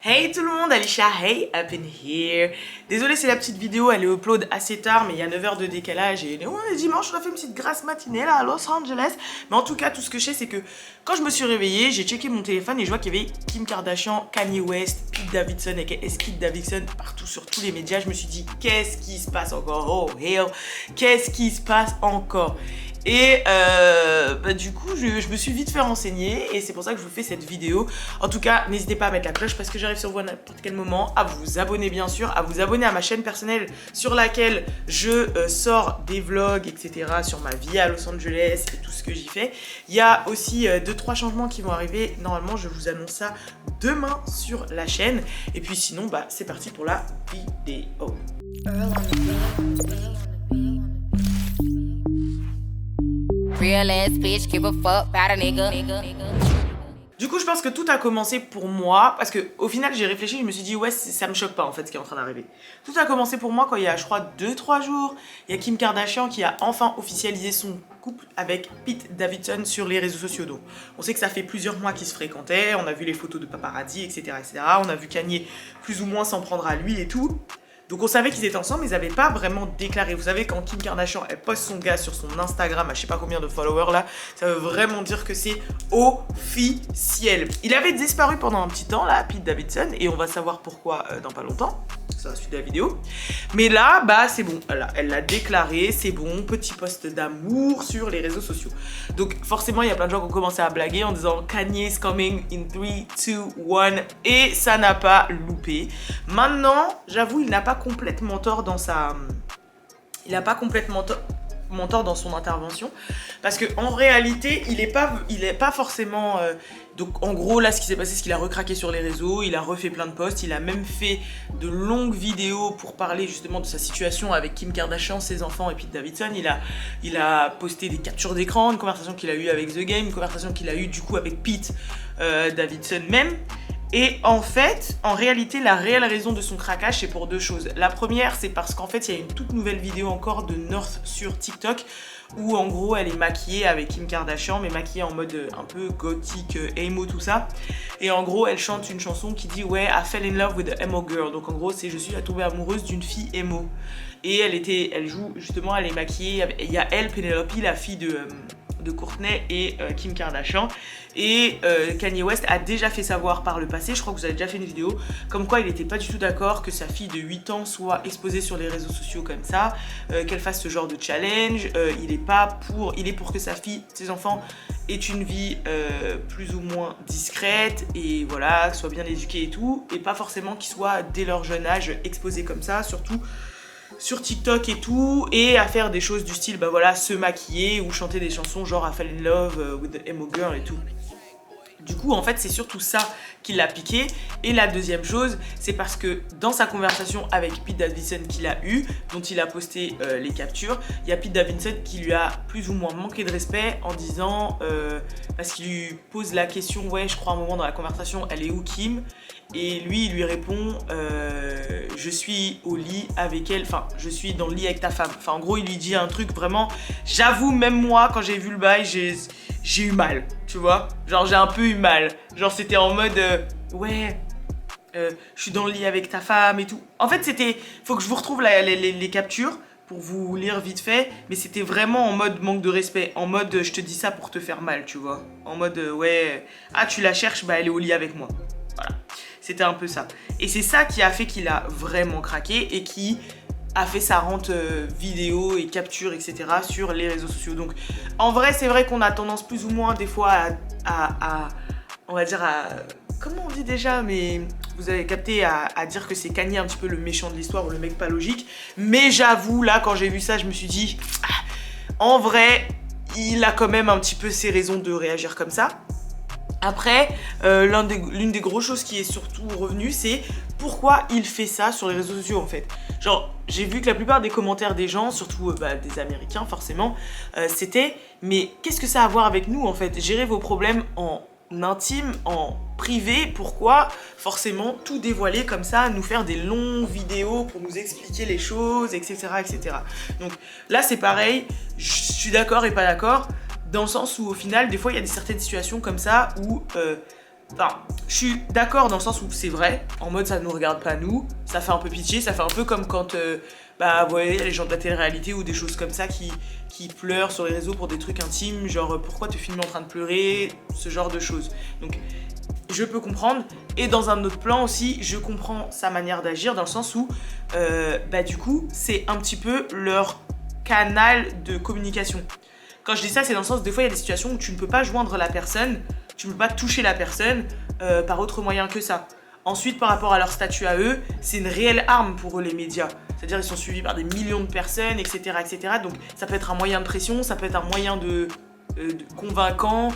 Hey tout le monde, Alicia, hey, up in here. Désolée, c'est la petite vidéo, elle est upload assez tard, mais il y a 9 heures de décalage et on est dimanche, on a fait une petite grasse matinée là à Los Angeles. Mais en tout cas, tout ce que je sais, c'est que quand je me suis réveillée, j'ai checké mon téléphone et je vois qu'il y avait Kim Kardashian, Kanye West, Pete Davidson et Pete Davidson partout sur tous les médias. Je me suis dit, qu'est-ce qui se passe encore? Oh hell, qu'est-ce qui se passe encore? Et du coup, je me suis vite fait renseigner et c'est pour ça que je vous fais cette vidéo. En tout cas, n'hésitez pas à mettre la cloche parce que j'arrive sur vous à n'importe quel moment, à vous abonner bien sûr, à vous abonner à ma chaîne personnelle sur laquelle je sors des vlogs, etc. sur ma vie à Los Angeles et tout ce que j'y fais. Il y a aussi 2-3 changements qui vont arriver. Normalement, je vous annonce ça demain sur la chaîne. Et puis sinon, bah, c'est parti pour la vidéo. Real ass bitch, give a fuck about a nigga. Du coup, je pense que tout a commencé pour moi, parce que au final, j'ai réfléchi, je me suis dit, ouais, ça me choque pas en fait ce qui est en train d'arriver. Tout a commencé pour moi quand il y a, je crois, 2-3 jours, il y a Kim Kardashian qui a enfin officialisé son couple avec Pete Davidson sur les réseaux sociaux. Donc, on sait que ça fait plusieurs mois qu'ils se fréquentaient, on a vu les photos de paparazzi, etc., etc. On a vu Kanye plus ou moins s'en prendre à lui et tout. Donc on savait qu'ils étaient ensemble, mais ils n'avaient pas vraiment déclaré. Vous savez, quand Kim Kardashian, elle poste son gars sur son Instagram à je sais pas combien de followers là, ça veut vraiment dire que c'est officiel. Il avait disparu pendant un petit temps là, Pete Davidson, et on va savoir pourquoi dans pas longtemps. Ça va suivre la vidéo. Mais là, bah c'est bon, elle l'a déclaré, c'est bon, petit post d'amour sur les réseaux sociaux. Donc forcément, il y a plein de gens qui ont commencé à blaguer en disant Kanye's coming in 3, 2, 1, et ça n'a pas loupé. Maintenant, j'avoue, il n'a pas complètement tort dans sa... Il n'a pas complètement tort dans son intervention, parce que en réalité il est pas forcément donc en gros là ce qui s'est passé c'est qu'il a recraqué sur les réseaux, il a refait plein de posts, il a même fait de longues vidéos pour parler justement de sa situation avec Kim Kardashian, ses enfants et Pete Davidson. Il a posté des captures d'écran, une conversation qu'il a eue avec The Game, une conversation qu'il a eue du coup avec Pete Davidson même. Et en fait, en réalité, la réelle raison de son craquage, c'est pour deux choses. La première, c'est parce qu'en fait, il y a une toute nouvelle vidéo encore de North sur TikTok où en gros, elle est maquillée avec Kim Kardashian, mais maquillée en mode un peu gothique, emo, tout ça. Et en gros, elle chante une chanson qui dit « Ouais, I fell in love with a emo girl ». Donc en gros, c'est « Je suis tombée amoureuse d'une fille emo ». Et elle joue, justement, elle est maquillée. Il y a elle, Penelope, la fille de Kourtney et Kim Kardashian. Et Kanye West a déjà fait savoir par le passé, je crois que vous avez déjà fait une vidéo, comme quoi il n'était pas du tout d'accord que sa fille de 8 ans soit exposée sur les réseaux sociaux comme ça, qu'elle fasse ce genre de challenge. Il est pour que sa fille, ses enfants, aient une vie plus ou moins discrète et voilà, soit bien éduquée et tout, et pas forcément qu'ils soient dès leur jeune âge exposés comme ça, surtout sur TikTok et tout, et à faire des choses du style, bah voilà, se maquiller ou chanter des chansons genre I Fall in Love with the Emo Girl et tout. Du coup, en fait, c'est surtout ça qui l'a piqué. Et la deuxième chose, c'est parce que dans sa conversation avec Pete Davidson qu'il a eu, dont il a posté les captures, il y a Pete Davidson qui lui a plus ou moins manqué de respect en disant, parce qu'il lui pose la question, ouais, je crois à un moment dans la conversation, elle est où Kim? Et lui, il lui répond, je suis au lit avec elle, enfin, je suis dans le lit avec ta femme. Enfin, en gros, il lui dit un truc vraiment, j'avoue, même moi, quand j'ai vu le bail, j'ai eu mal, tu vois. Genre, j'ai un peu eu mal. Genre, c'était en mode, ouais, je suis dans le lit avec ta femme et tout. En fait, faut que je vous retrouve les captures pour vous lire vite fait, mais c'était vraiment en mode manque de respect, en mode, je te dis ça pour te faire mal, tu vois. En mode, ouais, ah, tu la cherches, bah, elle est au lit avec moi. Voilà. C'était un peu ça. Et c'est ça qui a fait qu'il a vraiment craqué et qui a fait sa rente vidéo et capture, etc. sur les réseaux sociaux. Donc, en vrai, c'est vrai qu'on a tendance plus ou moins des fois on va dire comment on dit déjà, mais vous avez capté, à dire que c'est Kanye un petit peu le méchant de l'histoire ou le mec pas logique. Mais j'avoue, là, quand j'ai vu ça, je me suis dit, en vrai, il a quand même un petit peu ses raisons de réagir comme ça. Après, l'une des grosses choses qui est surtout revenue, c'est pourquoi il fait ça sur les réseaux sociaux en fait. Genre, j'ai vu que la plupart des commentaires des gens, surtout des Américains forcément, c'était « Mais qu'est-ce que ça a à voir avec nous en fait? Gérez vos problèmes en intime, en privé, pourquoi forcément tout dévoiler comme ça, nous faire des longues vidéos pour nous expliquer les choses, etc. etc. » Donc là c'est pareil, je suis d'accord et pas d'accord. Dans le sens où au final, des fois, il y a certaines situations comme ça où Enfin, je suis d'accord dans le sens où c'est vrai, en mode ça ne nous regarde pas nous, ça fait un peu pitié, ça fait un peu comme quand vous voyez les gens de la télé-réalité ou des choses comme ça qui pleurent sur les réseaux pour des trucs intimes, genre pourquoi te filmer en train de pleurer, ce genre de choses. Donc je peux comprendre, et dans un autre plan aussi, je comprends sa manière d'agir dans le sens où du coup c'est un petit peu leur canal de communication. Quand je dis ça, c'est dans le sens, des fois il y a des situations où tu ne peux pas joindre la personne, tu ne peux pas toucher la personne par autre moyen que ça. Ensuite, par rapport à leur statut à eux, c'est une réelle arme pour eux, les médias. C'est-à-dire ils sont suivis par des millions de personnes, etc., etc. Donc ça peut être un moyen de pression, ça peut être un moyen de convaincant,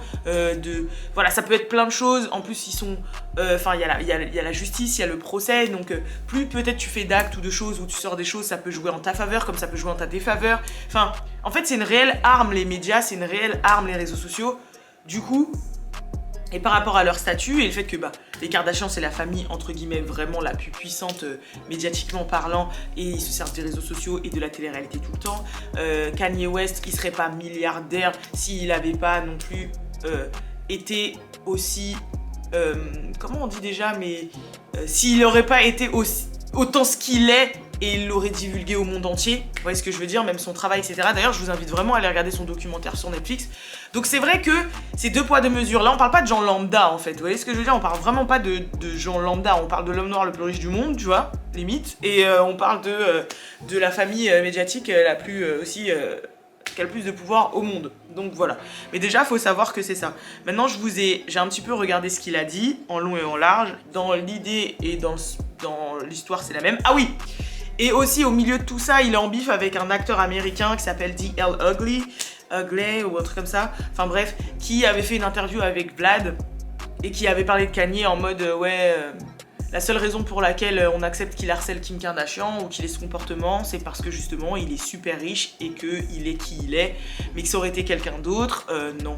voilà, ça peut être plein de choses. En plus, ils sont, il y a la justice, il y a le procès. Donc plus peut-être tu fais d'actes ou de choses ou tu sors des choses, ça peut jouer en ta faveur comme ça peut jouer en ta défaveur. Enfin, en fait, c'est une réelle arme, les médias, c'est une réelle arme, les réseaux sociaux. Du coup, et par rapport à leur statut et le fait que les Kardashians c'est la famille entre guillemets vraiment la plus puissante médiatiquement parlant, et ils se servent des réseaux sociaux et de la télé-réalité tout le temps. Kanye West, il serait pas milliardaire s'il avait pas non plus été aussi comment on dit déjà, mais s'il aurait pas été autant ce qu'il est, et il l'aurait divulgué au monde entier, vous voyez ce que je veux dire, même son travail, etc. D'ailleurs, je vous invite vraiment à aller regarder son documentaire sur Netflix. Donc c'est vrai que c'est deux poids deux mesures. Là, on parle pas de gens lambda, en fait, vous voyez ce que je veux dire, on parle vraiment pas de gens lambda, on parle de l'homme noir le plus riche du monde, tu vois, limite, et on parle de la famille médiatique la plus aussi... qui a le plus de pouvoir au monde. Donc voilà. Mais déjà, faut savoir que c'est ça. Maintenant, j'ai un petit peu regardé ce qu'il a dit, en long et en large. Dans l'idée et dans l'histoire, c'est la même. Ah oui! Et aussi, au milieu de tout ça, il est en bif avec un acteur américain qui s'appelle D.L. Ugly ou un truc comme ça. Enfin bref, qui avait fait une interview avec Vlad et qui avait parlé de Kanye en mode la seule raison pour laquelle on accepte qu'il harcèle Kim Kardashian ou qu'il ait ce comportement, c'est parce que justement il est super riche et qu'il est qui il est, mais que ça aurait été quelqu'un d'autre, non.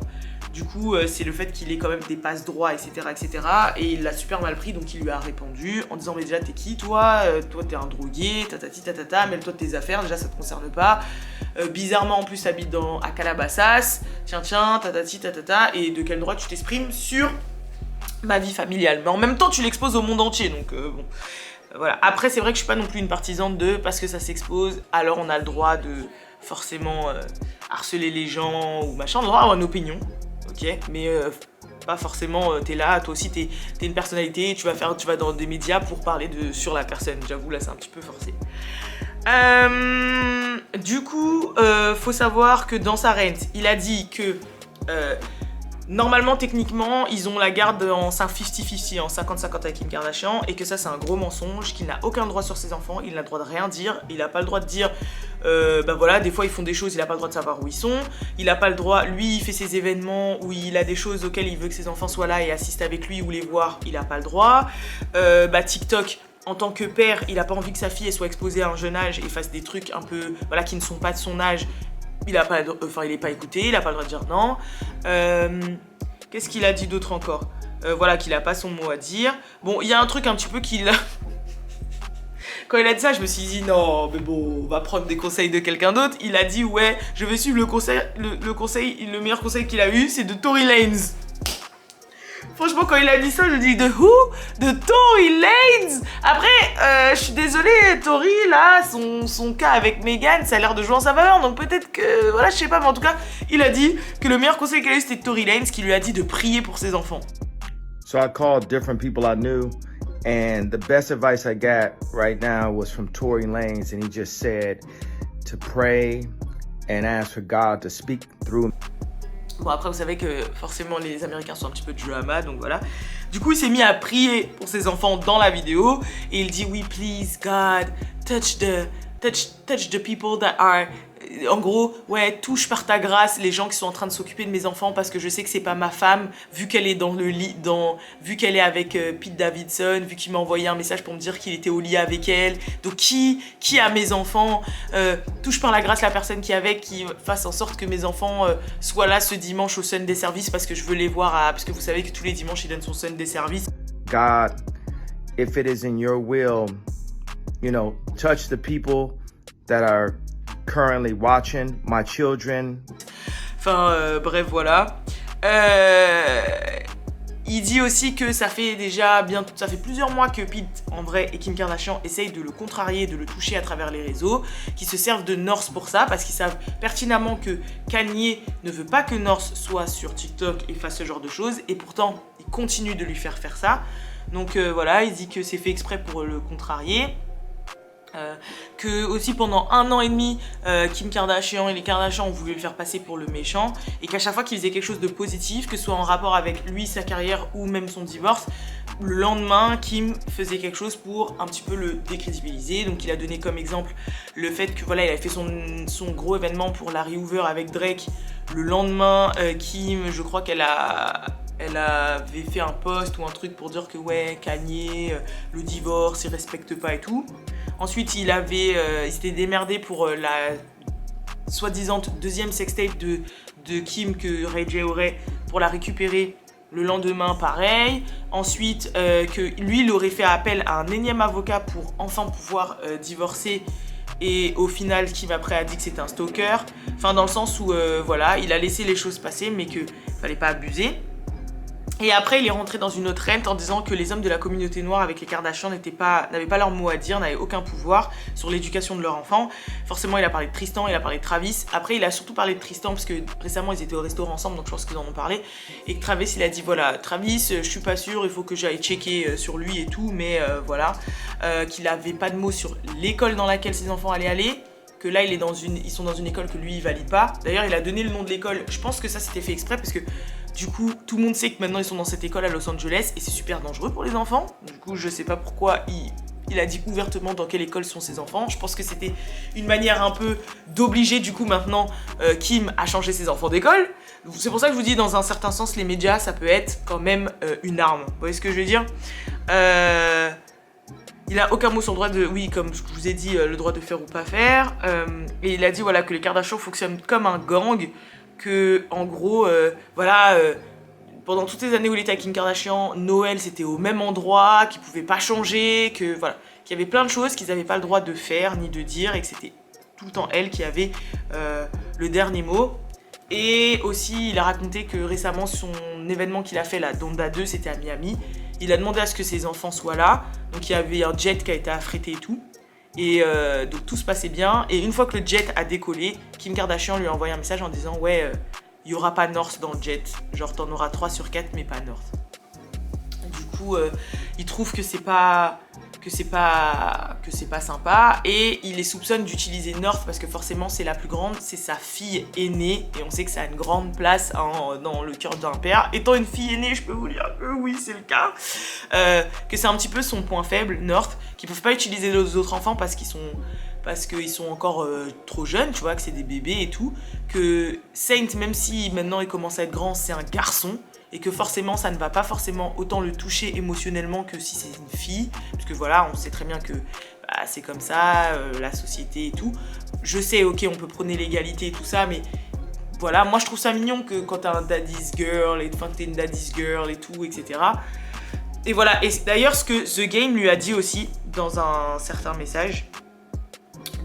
Du coup, c'est le fait qu'il ait quand même des passe-droits, etc., etc. Et il l'a super mal pris, donc il lui a répondu en disant « Mais déjà, t'es qui, toi toi, t'es un drogué, tatati, tatata, mêle-toi de tes affaires, déjà, ça te concerne pas. Bizarrement, en plus, t'habites à Calabasas, tiens, tatati, tatata, et de quel droit tu t'exprimes sur ma vie familiale. Mais en même temps, tu l'exposes au monde entier, donc bon... Voilà. Après, c'est vrai que je suis pas non plus une partisane de parce que ça s'expose, alors on a le droit de forcément harceler les gens ou machin, on a le droit d'avoir une opinion. Ok, mais pas forcément, t'es là, toi aussi t'es une personnalité, tu vas dans des médias pour parler sur la personne. J'avoue, là c'est un petit peu forcé. Du coup, faut savoir que dans sa rent, il a dit que normalement, techniquement, ils ont la garde en 50-50, en 50-50 avec Kim Kardashian, et que ça c'est un gros mensonge, qu'il n'a aucun droit sur ses enfants, il n'a le droit de rien dire, il n'a pas le droit de dire, voilà, des fois ils font des choses, il n'a pas le droit de savoir où ils sont, il n'a pas le droit, lui il fait ses événements où il a des choses auxquelles il veut que ses enfants soient là et assistent avec lui ou les voir, il n'a pas le droit, TikTok, en tant que père, il n'a pas envie que sa fille elle soit exposée à un jeune âge et fasse des trucs un peu, voilà, qui ne sont pas de son âge. Il est pas écouté, il a pas le droit de dire non. Qu'est-ce qu'il a dit d'autre encore? Voilà, qu'il a pas son mot à dire. Bon, il y a un truc un petit peu qu'il a... Quand il a dit ça, je me suis dit non, mais bon, on va prendre des conseils de quelqu'un d'autre. Il a dit ouais, je vais suivre le meilleur conseil qu'il a eu, c'est de Tory Lanez. Franchement, quand il a dit ça, je dis de who? De Tory Lanez. Après, je suis désolée, Tory, là, son cas avec Meghan, ça a l'air de jouer en sa faveur. Donc peut-être que, voilà, je sais pas, mais en tout cas, il a dit que le meilleur conseil qu'il a eu, c'était Tory Lanez, qui lui a dit de prier pour ses enfants. So I called different people I knew, and the best advice I got right now was from Tory Lanez, and he just said to pray and ask for God to speak through him. Bon, après, vous savez que forcément les Américains sont un petit peu drama, donc voilà. Du coup, il s'est mis à prier pour ses enfants dans la vidéo et il dit oui, please God, touch the people that are... En gros, ouais, touche par ta grâce les gens qui sont en train de s'occuper de mes enfants parce que je sais que c'est pas ma femme, vu qu'elle est dans le lit, vu qu'elle est avec Pete Davidson, vu qu'il m'a envoyé un message pour me dire qu'il était au lit avec elle. Donc qui a mes enfants, touche par la grâce la personne qui est avec, qui fasse en sorte que mes enfants soient là ce dimanche au Sunday Service parce que je veux les voir parce que vous savez que tous les dimanches il donne son Sunday Service. God, if it is in your will, you know, touch the people that are currently watching, my children. Enfin, bref, voilà. Il dit aussi que ça fait plusieurs mois que Pete, en vrai, et Kim Kardashian essayent de le contrarier, de le toucher à travers les réseaux, qui se servent de North pour ça, parce qu'ils savent pertinemment que Kanye ne veut pas que North soit sur TikTok et fasse ce genre de choses, et pourtant, il continue de lui faire ça. Donc voilà, il dit que c'est fait exprès pour le contrarier. Que aussi pendant 1 an et demi, Kim Kardashian et les Kardashian ont voulu le faire passer pour le méchant, et qu'à chaque fois qu'il faisait quelque chose de positif, que ce soit en rapport avec lui, sa carrière ou même son divorce, le lendemain, Kim faisait quelque chose pour un petit peu le décrédibiliser. Donc il a donné comme exemple le fait que voilà, il avait fait son gros événement pour Larry Hoover avec Drake. Le lendemain, Kim, je crois qu'elle avait fait un post ou un truc pour dire que ouais, Kanye, le divorce, il respecte pas et tout. Ensuite, il s'était démerdé pour la soi-disant deuxième sextape de Kim que Ray J aurait pour la récupérer. Le lendemain, pareil. Ensuite, que lui, il aurait fait appel à un énième avocat pour enfin pouvoir divorcer. Et au final, Kim après a dit que c'était un stalker. Enfin, dans le sens où, voilà, il a laissé les choses passer, mais qu'il fallait pas abuser. Et après, il est rentré dans une autre rente en disant que les hommes de la communauté noire avec les Kardashian n'avaient pas leur mot à dire, n'avaient aucun pouvoir sur l'éducation de leurs enfants. Forcément, il a parlé de Tristan, il a parlé de Travis. Après, il a surtout parlé de Tristan parce que récemment, ils étaient au restaurant ensemble, donc je pense qu'ils en ont parlé. Et que Travis, il a dit, voilà, Travis, je suis pas sûr, il faut que j'aille checker sur lui et tout, mais voilà. Qu'il avait pas de mots sur l'école dans laquelle ses enfants allaient aller. Que là, ils sont dans une école que lui, il valide pas. D'ailleurs, il a donné le nom de l'école. Je pense que ça, c'était fait exprès parce que du coup, tout le monde sait que maintenant, ils sont dans cette école à Los Angeles et c'est super dangereux pour les enfants. Du coup, je sais pas pourquoi il a dit ouvertement dans quelle école sont ses enfants. Je pense que c'était une manière un peu d'obliger, du coup, maintenant, Kim à changer ses enfants d'école. C'est pour ça que je vous dis, dans un certain sens, les médias, ça peut être quand même une arme. Vous voyez ce que je veux dire ? Il a aucun mot sur le droit de, oui, comme je vous ai dit, le droit de faire ou pas faire. Et il a dit voilà, que les Kardashian fonctionnent comme un gang, que en gros, voilà, pendant toutes ces années où il était avec Kim Kardashian, Noël c'était au même endroit, qu'il pouvait pas changer, que voilà, qu'il y avait plein de choses qu'ils n'avaient pas le droit de faire ni de dire, et que c'était tout le temps elle qui avait le dernier mot. Et aussi, il a raconté que récemment, son événement qu'il a fait, la Donda 2, c'était à Miami. Il a demandé à ce que ses enfants soient là. Donc il y avait un jet qui a été affrété et tout. Et donc tout se passait bien. Et une fois que le jet a décollé, Kim Kardashian lui a envoyé un message en disant ouais, il n'y aura pas North dans le jet. Genre t'en auras 3 sur 4 mais pas North. Du coup, il trouve que c'est pas sympa, et il les soupçonne d'utiliser North parce que forcément c'est la plus grande, c'est sa fille aînée, et on sait que ça a une grande place dans le cœur d'un père. Étant une fille aînée, je peux vous dire que oui, c'est le cas, que c'est un petit peu son point faible, North, qu'ils peuvent pas utiliser les autres enfants parce qu'ils sont encore trop jeunes, tu vois, que c'est des bébés et tout, que Saint, même si maintenant il commence à être grand, c'est un garçon, et que forcément ça ne va pas forcément autant le toucher émotionnellement que si c'est une fille, parce que voilà, on sait très bien que bah, c'est comme ça, la société et tout. Je sais, ok, on peut prôner l'égalité et tout ça, mais voilà, moi je trouve ça mignon que quand t'as un daddy's girl, et enfin que t'es une daddy's girl et tout, etc. Et voilà, et d'ailleurs ce que The Game lui a dit aussi dans un certain message.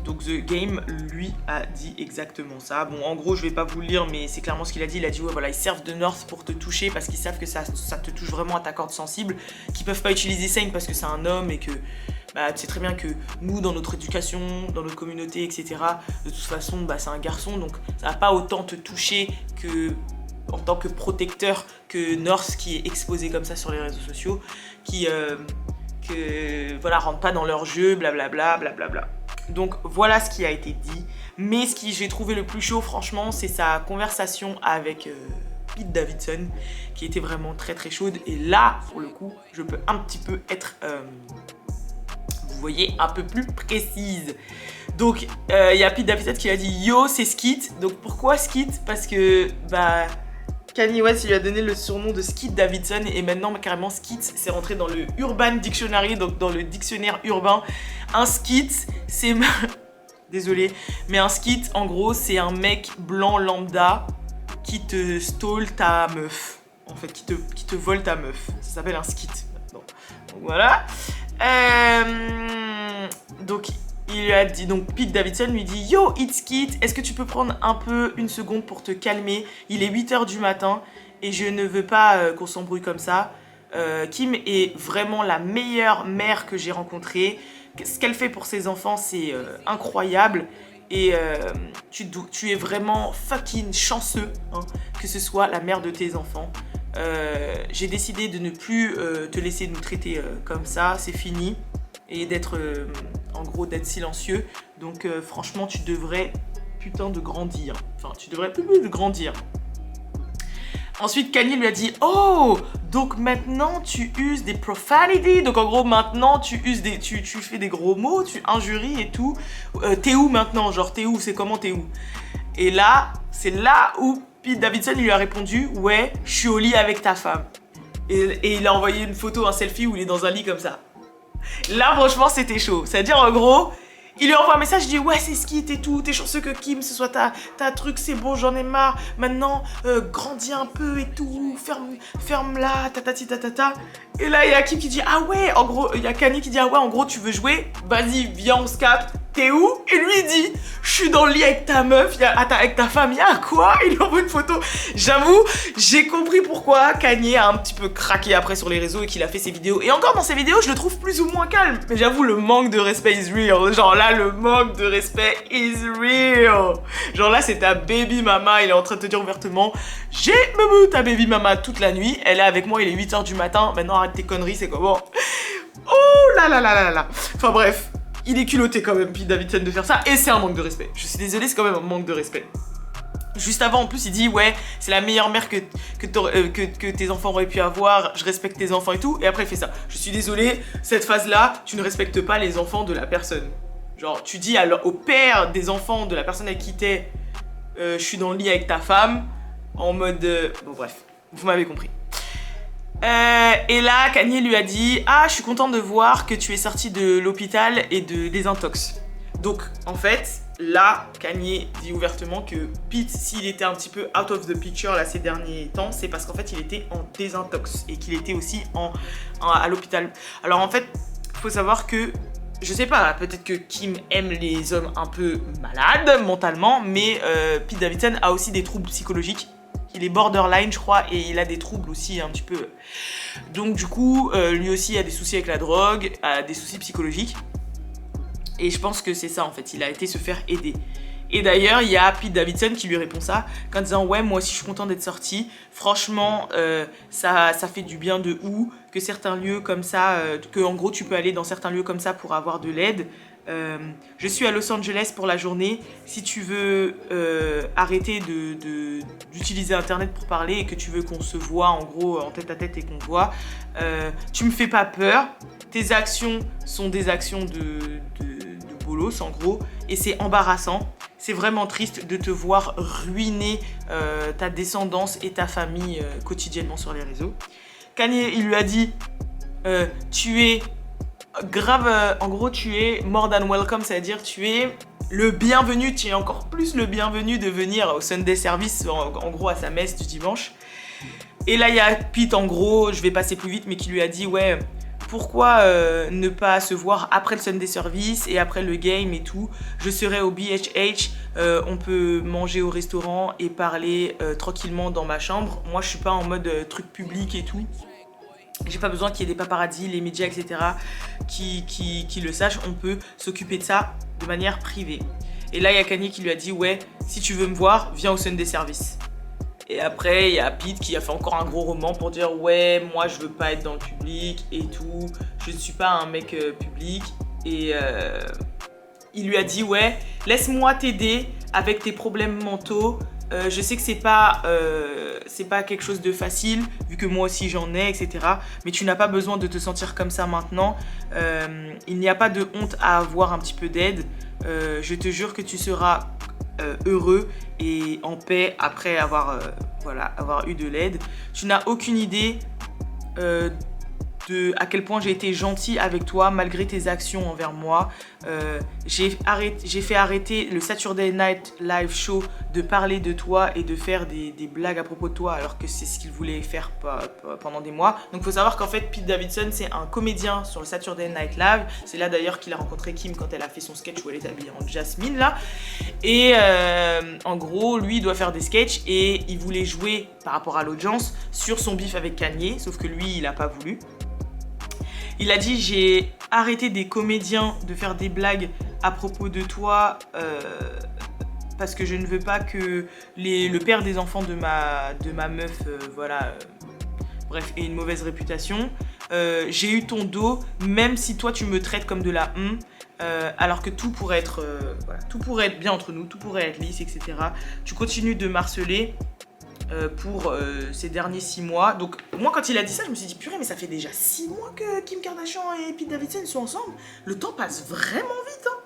Donc The Game lui a dit exactement ça. Bon, en gros, je vais pas vous le lire, mais c'est clairement ce qu'il a dit. Il a dit ouais, voilà, ils servent de North pour te toucher parce qu'ils savent que ça te touche vraiment à ta corde sensible, qu'ils peuvent pas utiliser Saint parce que c'est un homme, et que bah, tu sais très bien que nous, dans notre éducation, dans notre communauté, etc., de toute façon, bah, c'est un garçon, donc ça va pas autant te toucher que en tant que protecteur que North, qui est exposé comme ça sur les réseaux sociaux, qui voilà, rentre pas dans leur jeu, blablabla, blablabla. Donc voilà ce qui a été dit. Mais ce qui j'ai trouvé le plus chaud, franchement, c'est sa conversation avec Pete Davidson, qui était vraiment très très chaude. Et là, pour le coup, je peux un petit peu être, vous voyez, un peu plus précise. Donc il y a Pete Davidson qui a dit yo, c'est Skit. Donc pourquoi Skit? Parce que bah Kanye West lui a donné le surnom de Skit Davidson, et maintenant carrément Skit c'est rentré dans le Urban Dictionary, donc dans le dictionnaire urbain. Un skit, c'est... Désolée, mais un skit en gros c'est un mec blanc lambda qui te stole ta meuf. En fait, qui te vole ta meuf. Ça s'appelle un skit maintenant. Donc voilà. Donc il lui a dit, donc Pete Davidson lui dit yo, it's Skit, est-ce que tu peux prendre un peu une seconde pour te calmer? Il est 8h du matin et je ne veux pas qu'on s'embrouille comme ça. Kim est vraiment la meilleure mère que j'ai rencontrée. Ce qu'elle fait pour ses enfants, c'est incroyable. Et tu es vraiment fucking chanceux, hein, que ce soit la mère de tes enfants. J'ai décidé de ne plus te laisser nous traiter comme ça, c'est fini. Et d'être, en gros, d'être silencieux. Donc franchement, tu devrais putain de grandir. Enfin, tu devrais de grandir. Ensuite, Kanye lui a dit « Oh, donc maintenant tu uses des profanities. Donc en gros, maintenant tu fais des gros mots, tu injuries et tout. T'es où maintenant? Genre, t'es où? C'est comment t'es où ?» Et là, c'est là où Pete Davidson lui a répondu « Ouais, je suis au lit avec ta femme. » Et il a envoyé une photo, un selfie où il est dans un lit comme ça. Là, franchement, c'était chaud. C'est-à-dire, en gros... Il lui envoie un message, il dit « Ouais, c'est Skit et tout, t'es chanceux que Kim, ce soit ta truc, c'est bon, j'en ai marre. Maintenant, grandis un peu et tout, ferme-la, tatati tatata. » Et là, il y a Kim qui dit « Ah ouais, en gros, il y a Kanye qui dit « Ah ouais, en gros, tu veux jouer? Vas-y, viens, on se capte. T'es où ?» Et lui, il dit « Je suis dans le lit avec ta meuf, avec ta femme. » Il y a quoi? Il lui envoie une photo. J'avoue, j'ai compris pourquoi Kanye a un petit peu craqué après sur les réseaux et qu'il a fait ses vidéos. Et encore, dans ses vidéos, je le trouve plus ou moins calme. Mais j'avoue, le manque de respect is real. Genre là, le manque de respect is real. Genre là, c'est ta baby mama. Il est en train de te dire ouvertement « J'ai ta baby mama toute la nuit. Elle est avec moi, il est 8h du matin. Maintenant, arrête tes conneries, c'est comment ?» Oh là là là là là. Enfin bref. Il est culotté quand même, Pete Davidson, de faire ça, et c'est un manque de respect. Je suis désolée, c'est quand même un manque de respect. Juste avant, en plus, il dit « Ouais, c'est la meilleure mère que tes enfants auraient pu avoir, je respecte tes enfants et tout. » Et après, il fait ça. Je suis désolée, cette phase-là, tu ne respectes pas les enfants de la personne. Genre, tu dis au père des enfants de la personne avec qui t'es je suis dans le lit avec ta femme, en mode... Bon, bref, vous m'avez compris. Et là, Kanye lui a dit « Ah, je suis content de voir que tu es sorti de l'hôpital et de désintox. » Donc, en fait, là, Kanye dit ouvertement que Pete, s'il était un petit peu out of the picture là, ces derniers temps, c'est parce qu'en fait, il était en désintox et qu'il était aussi à l'hôpital. Alors, en fait, il faut savoir que, je sais pas, peut-être que Kim aime les hommes un peu malades mentalement, mais Pete Davidson a aussi des troubles psychologiques. Il est borderline, je crois, et il a des troubles aussi un petit peu. Donc du coup, lui aussi a des soucis avec la drogue, a des soucis psychologiques. Et je pense que c'est ça en fait, il a été se faire aider. Et d'ailleurs, il y a Pete Davidson qui lui répond ça, en disant « Ouais, moi aussi je suis content d'être sorti. Franchement, ça fait du bien de ouf, que certains lieux comme ça, que en gros tu peux aller dans certains lieux comme ça pour avoir de l'aide. Je suis à Los Angeles pour la journée. Si tu veux arrêter d'utiliser Internet pour parler et que tu veux qu'on se voit en gros en tête à tête et qu'on voit, tu me fais pas peur. Tes actions sont des actions de bolos en gros et c'est embarrassant. C'est vraiment triste de te voir ruiner ta descendance et ta famille quotidiennement sur les réseaux. Kanye, il lui a dit tu es grave, en gros tu es more than welcome, c'est-à-dire tu es le bienvenu, tu es encore plus le bienvenu de venir au Sunday service, en gros à sa messe du dimanche. Et là il y a Pete en gros, je vais passer plus vite, mais qui lui a dit ouais, pourquoi ne pas se voir après le Sunday service et après le game et tout. Je serai au BHH, on peut manger au restaurant et parler tranquillement dans ma chambre. Moi je suis pas en mode truc public et tout. J'ai pas besoin qu'il y ait des paparazzis, les médias, etc. qui le sachent. On peut s'occuper de ça de manière privée. Et là, il y a Kanye qui lui a dit « Ouais, si tu veux me voir, viens au Sunday Service. » Et après, il y a Pete qui a fait encore un gros roman pour dire « Ouais, moi, je veux pas être dans le public et tout. Je ne suis pas un mec public. » Et il lui a dit « Ouais, laisse-moi t'aider avec tes problèmes mentaux. Je sais que c'est pas quelque chose de facile, vu que moi aussi j'en ai, etc. Mais tu n'as pas besoin de te sentir comme ça maintenant. Il n'y a pas de honte à avoir un petit peu d'aide. Je te jure que tu seras heureux et en paix après avoir eu de l'aide. Tu n'as aucune idée de de à quel point j'ai été gentille avec toi malgré tes actions envers moi. J'ai fait arrêter le Saturday Night Live Show de parler de toi et de faire des blagues à propos de toi alors que c'est ce qu'il voulait faire pendant des mois. Donc il faut savoir qu'en fait Pete Davidson c'est un comédien sur le Saturday Night Live. C'est là d'ailleurs qu'il a rencontré Kim quand elle a fait son sketch où elle est habillée en Jasmine là. Et en gros lui il doit faire des sketchs et il voulait jouer par rapport à l'audience sur son bif avec Kanye, sauf que lui il a pas voulu. Il a dit j'ai arrêté des comédiens de faire des blagues à propos de toi parce que je ne veux pas que le père des enfants de ma meuf bref ait une mauvaise réputation. J'ai eu ton dos même si toi tu me traites comme de la alors que tout pourrait être bien entre nous, tout pourrait être lisse, etc. Tu continues de m'harceler pour ces derniers 6 mois. Donc moi quand il a dit ça je me suis dit purée mais ça fait déjà 6 mois que Kim Kardashian et Pete Davidson sont ensemble. Le temps passe vraiment vite hein.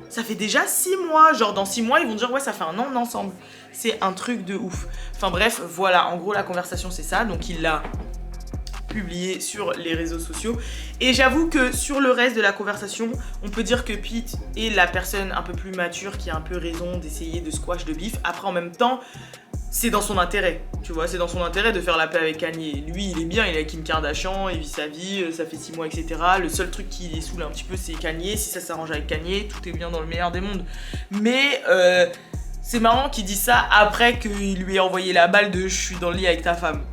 Ça fait déjà 6 mois, genre dans 6 mois ils vont dire ouais ça fait 1 an on est ensemble. C'est un truc de ouf. Enfin bref voilà en gros la conversation c'est ça. Donc il l'a publié sur les réseaux sociaux et j'avoue que sur le reste de la conversation on peut dire que Pete est la personne un peu plus mature qui a un peu raison d'essayer de squash de bif. Après en même temps c'est dans son intérêt, tu vois, c'est dans son intérêt de faire la paix avec Kanye. Lui, il est bien, il est avec Kim Kardashian, il vit sa vie, ça fait 6 mois, etc. Le seul truc qui les saoule un petit peu, c'est Kanye. Si ça s'arrange avec Kanye, tout est bien dans le meilleur des mondes. Mais c'est marrant qu'il dise ça après qu'il lui ait envoyé la balle de « je suis dans le lit avec ta femme ».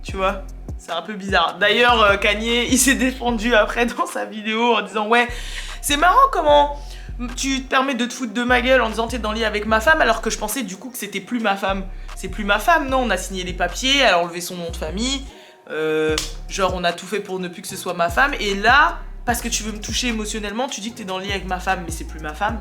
Tu vois, c'est un peu bizarre. D'ailleurs, Kanye, il s'est défendu après dans sa vidéo en disant « ouais, c'est marrant comment... » tu te permets de te foutre de ma gueule en disant t'es dans le lit avec ma femme alors que je pensais du coup que c'était plus ma femme. C'est plus ma femme, non, on a signé les papiers, elle a enlevé son nom de famille, genre on a tout fait pour ne plus que ce soit ma femme et là, parce que tu veux me toucher émotionnellement, tu dis que t'es dans le lit avec ma femme mais c'est plus ma femme.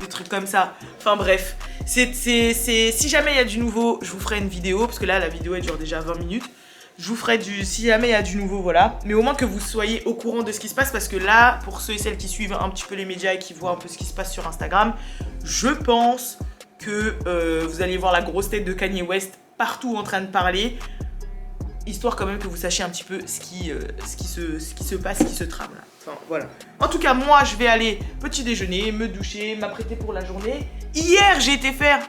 Des trucs comme ça. Enfin bref, si jamais il y a du nouveau, je vous ferai une vidéo parce que là la vidéo elle dure déjà 20 minutes. Je vous ferai si jamais il y a du nouveau, voilà. Mais au moins que vous soyez au courant de ce qui se passe parce que là, pour ceux et celles qui suivent un petit peu les médias et qui voient un peu ce qui se passe sur Instagram, je pense que vous allez voir la grosse tête de Kanye West partout en train de parler, histoire quand même que vous sachiez un petit peu ce qui se passe, ce qui se trame là. Enfin voilà. En tout cas, moi, je vais aller petit déjeuner, me doucher, m'apprêter pour la journée. Hier, j'ai été faire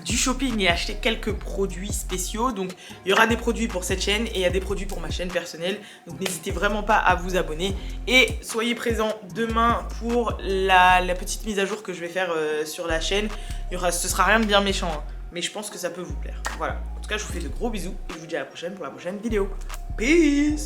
du shopping et acheter quelques produits spéciaux. Donc il y aura des produits pour cette chaîne et il y a des produits pour ma chaîne personnelle. Donc n'hésitez vraiment pas à vous abonner et soyez présents demain pour la petite mise à jour que je vais faire sur la chaîne. Ce sera rien de bien méchant hein, mais je pense que ça peut vous plaire. Voilà, en tout cas je vous fais de gros bisous et je vous dis à la prochaine pour la prochaine vidéo. Peace.